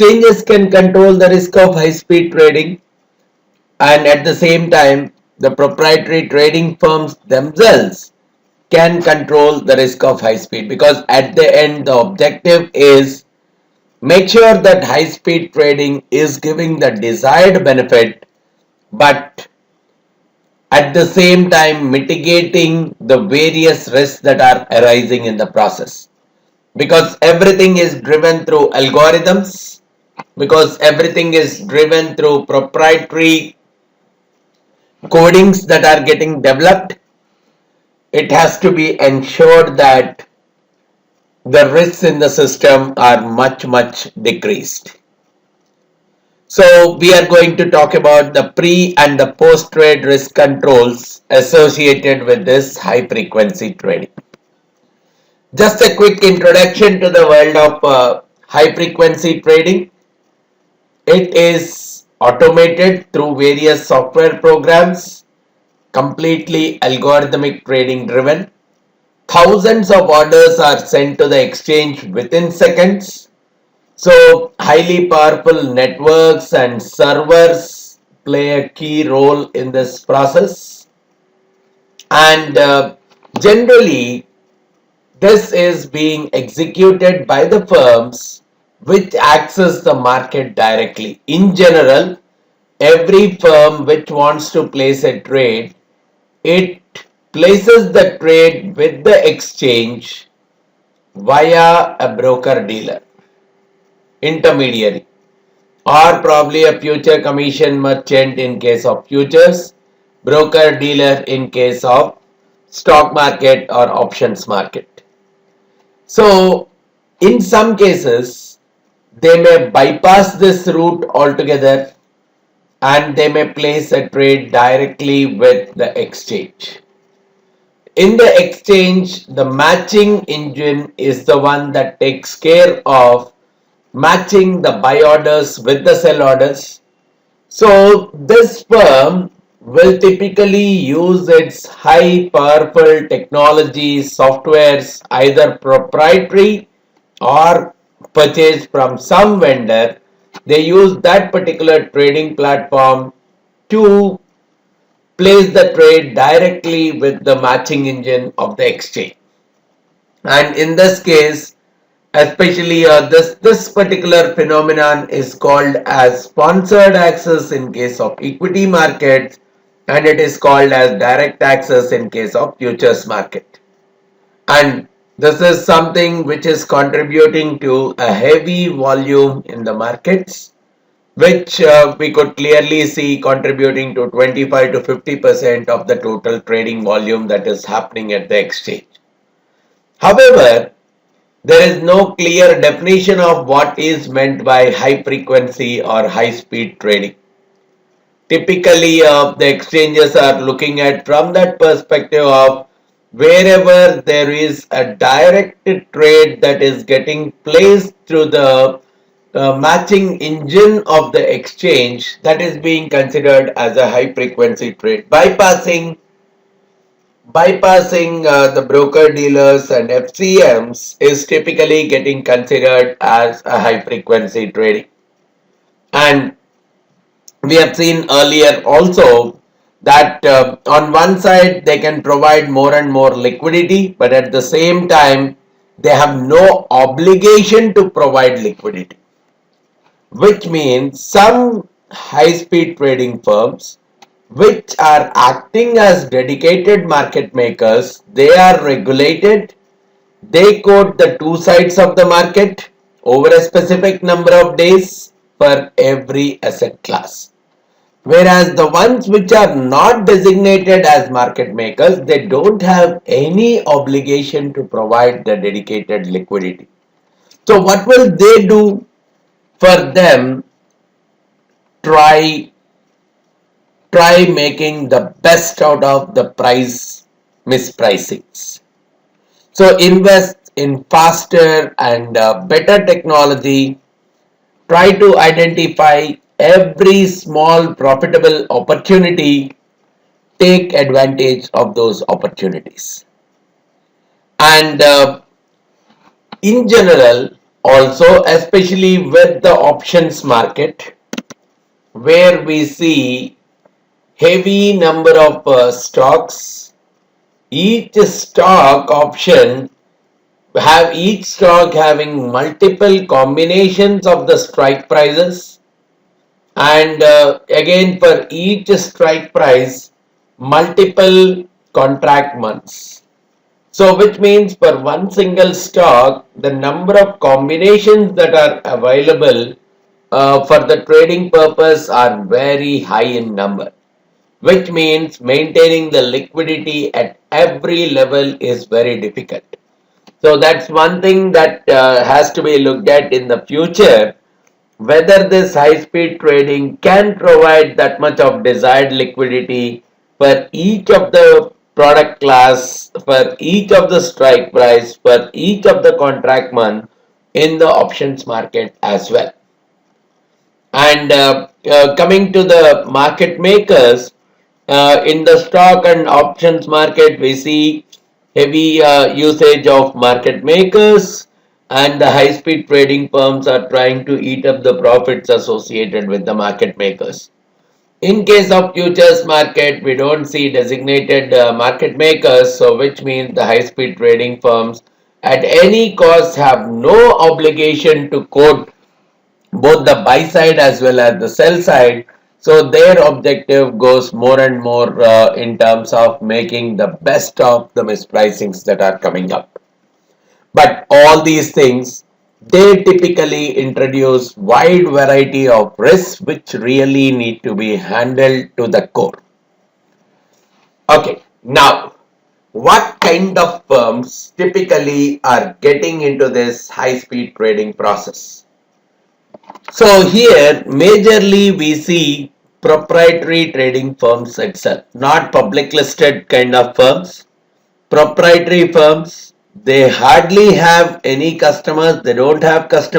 exchanges can control the risk of high speed trading, and at the same time the proprietary trading firms themselves can control the risk of high speed, because at the end the objective is make sure that high speed trading is giving the desired benefit, but at the same time mitigating the various risks that are arising in the process, because everything is driven through algorithms, because everything is driven through proprietary codings that are getting developed. It has to be ensured that the risks in the system are much decreased. So we are going to talk about the pre and the post trade risk controls associated with this high frequency trading. Just a quick introduction to the world of high frequency trading. It is automated through various software programs, completely algorithmic trading driven. Thousands of orders are sent to the exchange within seconds. So highly powerful networks and servers play a key role in this process. And generally, this is being executed by the firms which access the market directly. In general, every firm which wants to place a trade, it places the trade with the exchange via a broker dealer, intermediary, or probably a future commission merchant in case of futures, broker dealer in case of stock market or options market. So in some cases they may bypass this route altogether and they may place a trade directly with the exchange. In the exchange, the matching engine is the one that takes care of matching the buy orders with the sell orders. So this firm will typically use its high powerful technology softwares, either proprietary or purchased from some vendor. They use that particular trading platform to place the trade directly with the matching engine of the exchange. And in this case, especially this particular phenomenon is called as sponsored access in case of equity markets, and it is called as direct access in case of futures market. And this is something which is contributing to a heavy volume in the markets, which we could clearly see contributing to 25 to 50% of the total trading volume that is happening at the exchange. However, there is no clear definition of what is meant by high frequency or high speed trading. Typically, the exchanges are looking at from that perspective of wherever there is a direct trade that is getting placed through the matching engine of the exchange, that is being considered as a high frequency trade. Bypassing the broker dealers and FCMs is typically getting considered as a high frequency trading. And we have seen earlier also that on one side they can provide more and more liquidity, but at the same time they have no obligation to provide liquidity, which means some high speed trading firms which are acting as dedicated market makers, they are regulated. They quote the two sides of the market over a specific number of days for every asset class. Whereas the ones which are not designated as market makers, they don't have any obligation to provide the dedicated liquidity. So what will they do? For them, try making the best out of the price mispricings. So invest in faster and better technology. Try to identify every small profitable opportunity. Take advantage of those opportunities. And in general, Also, especially with the options market, where we see heavy number of stocks, each stock option have each stock having multiple combinations of the strike prices, and again for each strike price multiple contract months. So which means for one single stock the number of combinations that are available for the trading purpose are very high in number, which means maintaining the liquidity at every level is very difficult. So that's one thing that has to be looked at in the future, whether this high speed trading can provide that much of desired liquidity for each of the product class, for each of the strike price, for each of the contract month in the options market as well. And coming to the market makers, in the stock and options market, we see heavy usage of market makers, and the high speed trading firms are trying to eat up the profits associated with the market makers. In case of futures market, we don't see designated market makers, so which means the high speed trading firms at any cost have no obligation to quote both the buy side as well as the sell side. So their objective goes more and more in terms of making the best of the mispricings that are coming up. But all these things, they typically introduce wide variety of risks which really need to be handled to the core. Okay, now what kind of firms typically are getting into this high speed trading process? So here majorly we see proprietary trading firms itself, not public listed kind of firms. Proprietary firms, they hardly have any customers, they don't have customers.